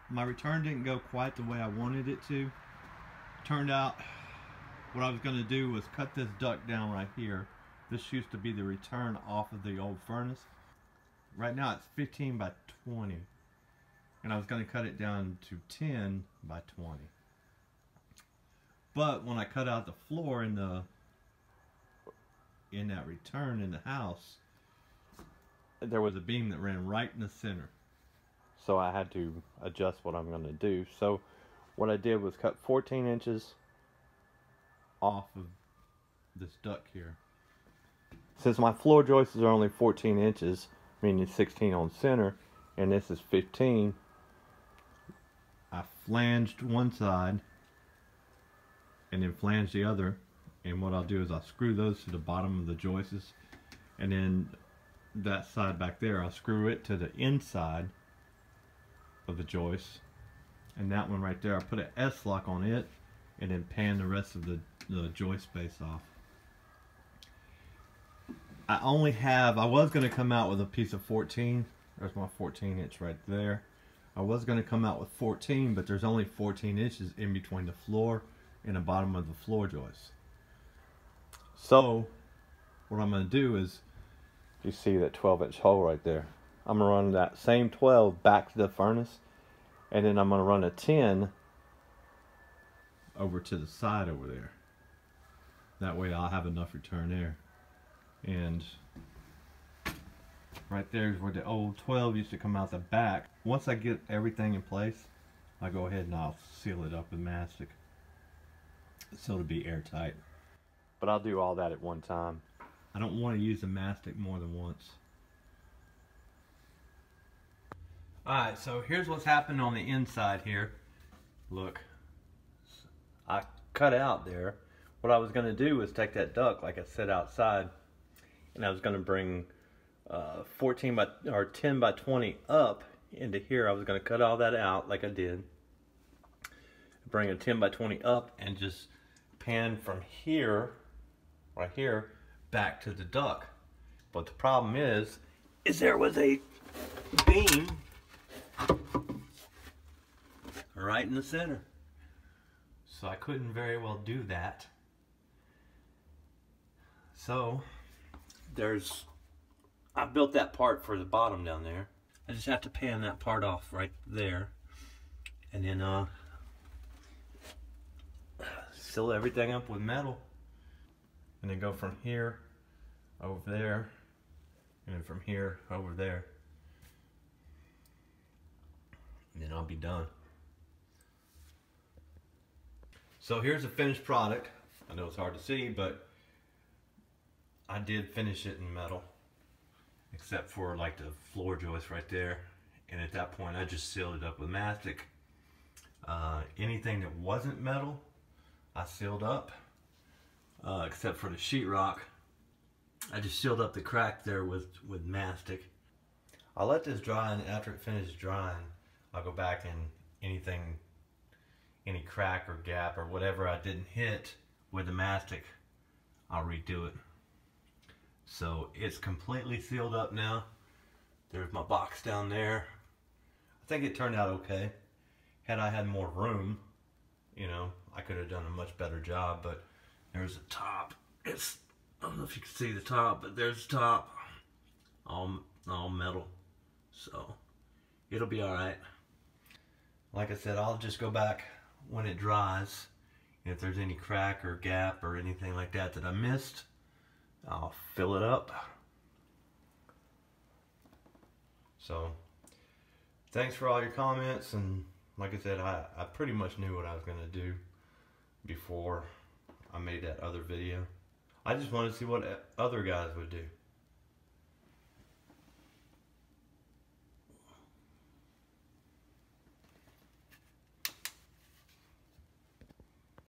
my return didn't go quite the way I wanted it to. Turned out what I was going to do was cut this duct down right here. This used to be the return off of the old furnace. Right now it's 15 by 20. And I was going to cut it down to 10 by 20. But when I cut out the floor in that return in the house, there was a beam that ran right in the center. So I had to adjust what I'm going to do. So what I did was cut 14 inches off of this duct here. Since my floor joists are only 14 inches, meaning 16 on center, and this is 15, I flanged one side and then flange the other, and what I'll do is I'll screw those to the bottom of the joists, and then that side back there I'll screw it to the inside of the joist, and that one right there I'll put an S-lock on it and then pan the rest of the joist space off. I was going to come out with a piece of 14. There's my 14 inch right there. I was going to come out with 14, but there's only 14 inches in between the floor and the bottom of the floor joist. So what I'm going to do is, you see that 12-inch hole right there, I'm going to run that same 12 back to the furnace, and then I'm going to run a 10 over to the side over there. That way I'll have enough return air. And right there is where the old 12 used to come out the back. Once I get everything in place, I'll go ahead and I'll seal it up with mastic so it'll be airtight. But I'll do all that at one time. I don't want to use the mastic more than once. Alright, so here's what's happened on the inside here. Look, I cut out there. What I was going to do was take that duct like I said outside, and I was going to bring 10 by 20 up into here. I was going to cut all that out like I did, bring a 10 by 20 up, and just pan from here, right here, back to the duct. But the problem is there was a beam right in the center, so I couldn't very well do that. So I built that part for the bottom down there. I just have to pan that part off right there, and then seal everything up with metal, and then go from here over there, and then from here over there, and then I'll be done. So here's the finished product. I know it's hard to see, but I did finish it in metal, except for like the floor joist right there, and at that point I just sealed it up with mastic. Anything that wasn't metal I sealed up, except for the sheetrock. I just sealed up the crack there with mastic. I'll let this dry, and after it finishes drying I'll go back and any crack or gap or whatever I didn't hit with the mastic, I'll redo it. So it's completely sealed up now. There's my box down there. I think it turned out okay. Had I had more room, you know, I could have done a much better job, but there's the top. I don't know if you can see the top, but there's the top. All metal. So it'll be alright. Like I said, I'll just go back when it dries. If there's any crack or gap or anything like that that I missed, I'll fill it up. So thanks for all your comments, and like I said, I pretty much knew what I was going to do before I made that other video. I just wanted to see what other guys would do.